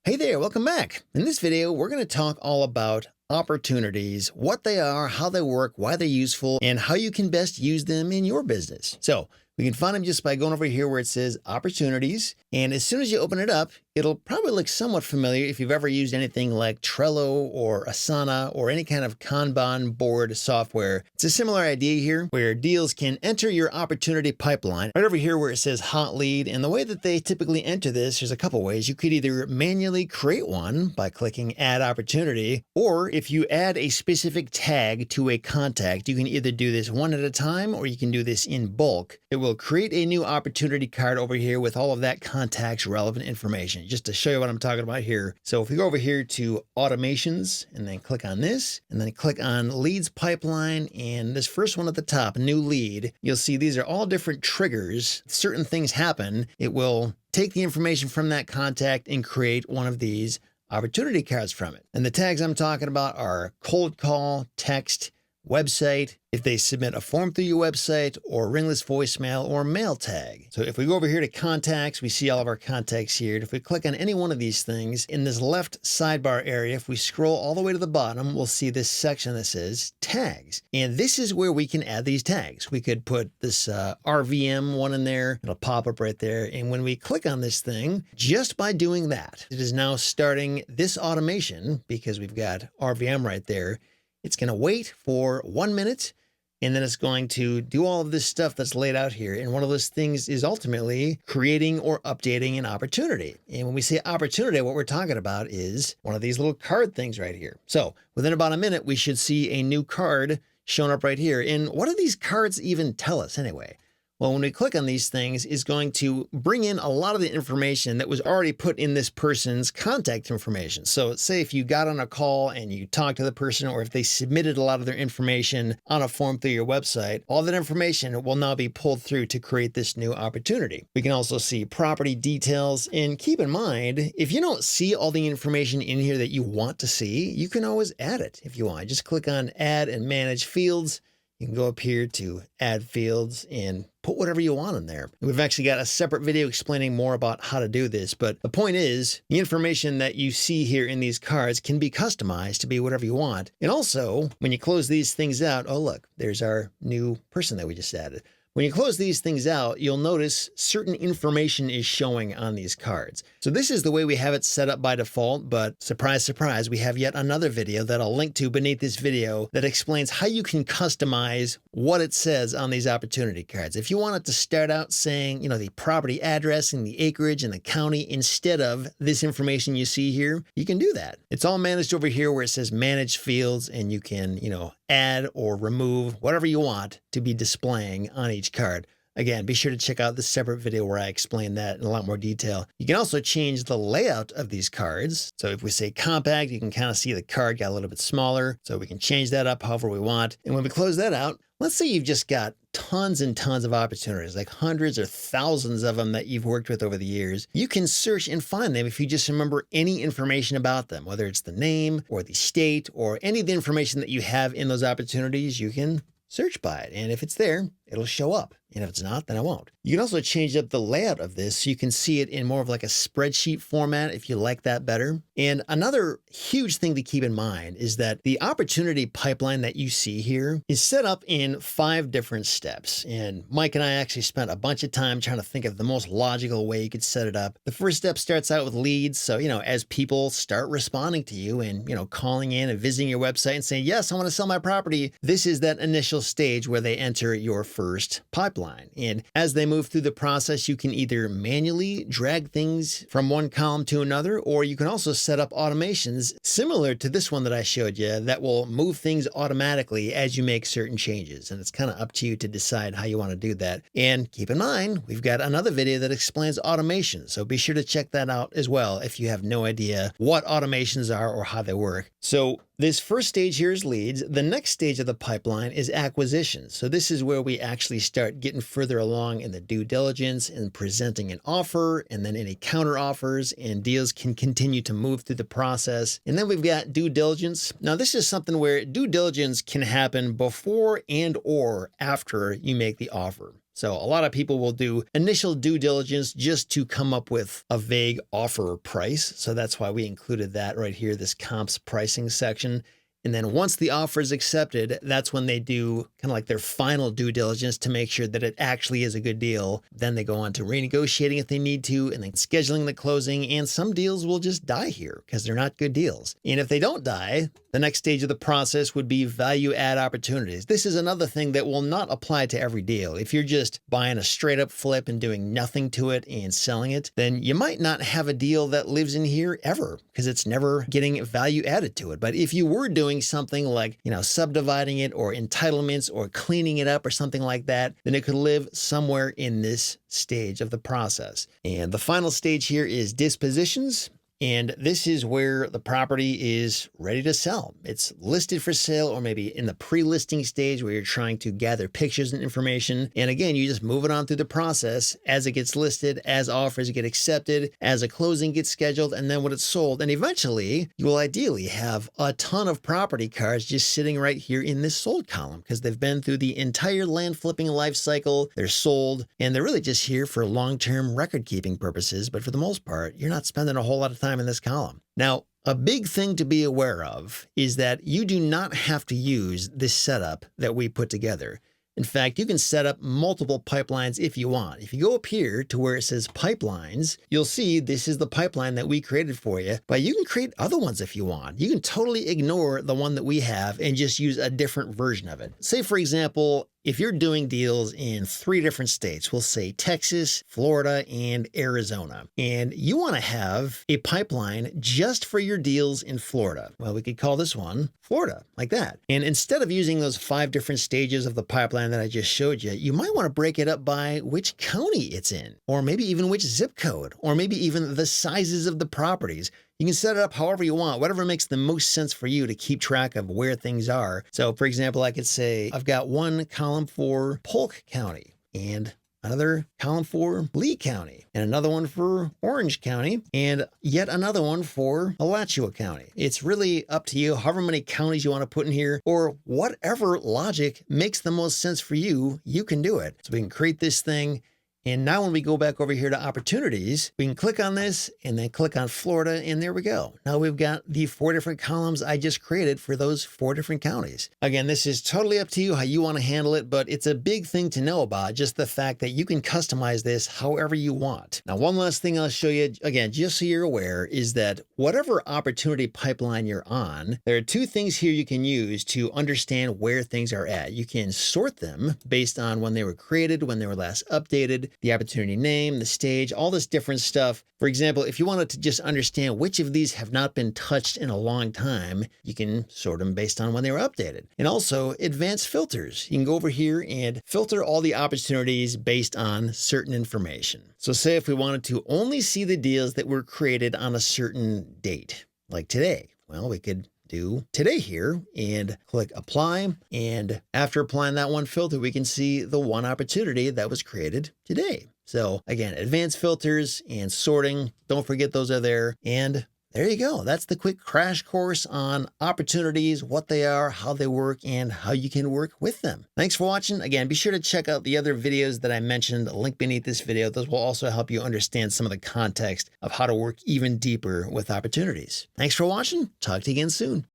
Hey there, welcome back. In this video, we're going to talk all about opportunities, what they are, how they work, why they're useful, and how you can best use them in your business. So we can find them just by going over here where it says opportunities. And as soon as you open it up, it'll probably look somewhat familiar if you've ever used anything like Trello or Asana or any kind of Kanban board software. It's a similar idea here where deals can enter your opportunity pipeline right over here where it says hot lead. And the way that they typically enter this, there's a couple ways. You could either manually create one by clicking add opportunity, or if you add a specific tag to a contact, you can either do this one at a time or you can do this in bulk. It will create a new opportunity card over here with all of that contact's relevant information, just to show you what I'm talking about here. So if we go over here to automations and then click on this and then click on leads pipeline and this first one at the top, new lead, you'll see these are all different triggers. Certain things happen. It will take the information from that contact and create one of these opportunity cards from it. And the tags I'm talking about are cold call, text, website, if they submit a form through your website, or ringless voicemail or mail tag. So if we go over here to contacts, we see all of our contacts here. If we click on any one of these things in this left sidebar area, if we scroll all the way to the bottom, we'll see this section that says tags. And this is where we can add these tags. We could put this RVM one in there. It'll pop up right there. And when we click on this thing, just by doing that, it is now starting this automation because we've got RVM right there. It's going to wait for 1 minute, and then it's going to do all of this stuff that's laid out here. And one of those things is ultimately creating or updating an opportunity. And when we say opportunity, what we're talking about is one of these little card things right here. So within about a minute, we should see a new card shown up right here. And what do these cards even tell us anyway? Well, when we click on these things, it's going to bring in a lot of the information that was already put in this person's contact information. So say if you got on a call and you talked to the person, or if they submitted a lot of their information on a form through your website, all that information will now be pulled through to create this new opportunity. We can also see property details. And keep in mind, if you don't see all the information in here that you want to see, you can always add it if you want. Just click on add and manage fields. You can go up here to add fields and put whatever you want in there. We've actually got a separate video explaining more about how to do this, but the point is the information that you see here in these cards can be customized to be whatever you want. And also, when you close these things out, oh look, there's our new person that we just added. When you close these things out, you'll notice certain information is showing on these cards. So this is the way we have it set up by default, but surprise, surprise, we have yet another video that I'll link to beneath this video that explains how you can customize what it says on these opportunity cards. If you want it to start out saying, the property address and the acreage and the county instead of this information you see here, you can do that. It's all managed over here where it says manage fields, and you can, add or remove whatever you want to be displaying on each card. Again, be sure to check out the separate video where I explain that in a lot more detail. You can also change the layout of these cards. So if we say compact, you can kind of see the card got a little bit smaller. So we can change that up however we want. And when we close that out, let's say you've just got tons and tons of opportunities, like hundreds or thousands of them that you've worked with over the years. You can search and find them if you just remember any information about them, whether it's the name or the state or any of the information that you have in those opportunities, you can search by it. And if it's there, it'll show up. And if it's not, then it won't. You can also change up the layout of this so you can see it in more of like a spreadsheet format if you like that better. And another huge thing to keep in mind is that the opportunity pipeline that you see here is set up in 5 different steps. And Mike and I actually spent a bunch of time trying to think of the most logical way you could set it up. The first step starts out with leads. So, as people start responding to you and, calling in and visiting your website and saying, yes, I want to sell my property, this is that initial stage where they enter your first pipeline. And as they move through the process, you can either manually drag things from one column to another, or you can also set up automations similar to this one that I showed you that will move things automatically as you make certain changes. And it's kind of up to you to decide how you want to do that. And keep in mind, we've got another video that explains automation. So be sure to check that out as well if you have no idea what automations are or how they work. So this first stage here is leads. The next stage of the pipeline is acquisition. So this is where we actually start getting further along in the due diligence and presenting an offer, and then any counter offers, and deals can continue to move through the process. And then we've got due diligence. Now this is something where due diligence can happen before and or after you make the offer. So a lot of people will do initial due diligence just to come up with a vague offer price. So that's why we included that right here, this comps pricing section. And then once the offer is accepted, that's when they do kind of like their final due diligence to make sure that it actually is a good deal. Then they go on to renegotiating if they need to, and then scheduling the closing. And some deals will just die here because they're not good deals. And if they don't die, the next stage of the process would be value add opportunities. This is another thing that will not apply to every deal. If you're just buying a straight up flip and doing nothing to it and selling it, then you might not have a deal that lives in here ever because it's never getting value added to it. But if you were doing something like, subdividing it or entitlements or cleaning it up or something like that, then it could live somewhere in this stage of the process. And the final stage here is dispositions. And this is where the property is ready to sell. It's listed for sale, or maybe in the pre-listing stage where you're trying to gather pictures and information. And again, you just move it on through the process as it gets listed, as offers get accepted, as a closing gets scheduled, and then when it's sold. And eventually, you will ideally have a ton of property cards just sitting right here in this sold column because they've been through the entire land flipping life cycle. They're sold, and they're really just here for long-term record-keeping purposes. But for the most part, you're not spending a whole lot of time in this column. Now, a big thing to be aware of is that you do not have to use this setup that we put together. In fact, you can set up multiple pipelines if you want. If you go up here to where it says pipelines, you'll see this is the pipeline that we created for you, but you can create other ones if you want. You can totally ignore the one that we have and just use a different version of it. Say, for example, if you're doing deals in 3 different states, we'll say Texas, Florida, and Arizona, and you want to have a pipeline just for your deals in Florida, well, we could call this one Florida, like that. And instead of using those 5 different stages of the pipeline that I just showed you, you might want to break it up by which county it's in, or maybe even which zip code, or maybe even the sizes of the properties. You can set it up however you want, whatever makes the most sense for you to keep track of where things are. So for example, I could say I've got one column for Polk County and another column for Lee County and another one for Orange County and yet another one for Alachua County. It's really up to you, however many counties you want to put in here or whatever logic makes the most sense for you, you can do it. So we can create this thing. And now when we go back over here to opportunities, we can click on this and then click on Florida, and there we go. Now we've got the 4 different columns I just created for those 4 different counties. Again, this is totally up to you how you want to handle it, but it's a big thing to know about, just the fact that you can customize this however you want. Now, one last thing I'll show you, again, just so you're aware, is that whatever opportunity pipeline you're on, there are 2 things here you can use to understand where things are at. You can sort them based on when they were created, when they were last updated, the opportunity name, the stage, all this different stuff. For example, if you wanted to just understand which of these have not been touched in a long time, you can sort them based on when they were updated. And also advanced filters. You can go over here and filter all the opportunities based on certain information. So say if we wanted to only see the deals that were created on a certain date, like today, well, we could do today here and click apply. And after applying that one filter, we can see the one opportunity that was created today. So again, advanced filters and sorting, don't forget those are there. And there you go. That's the quick crash course on opportunities, what they are, how they work, and how you can work with them. Thanks for watching. Again, be sure to check out the other videos that I mentioned, a link beneath this video. Those will also help you understand some of the context of how to work even deeper with opportunities. Thanks for watching. Talk to you again soon.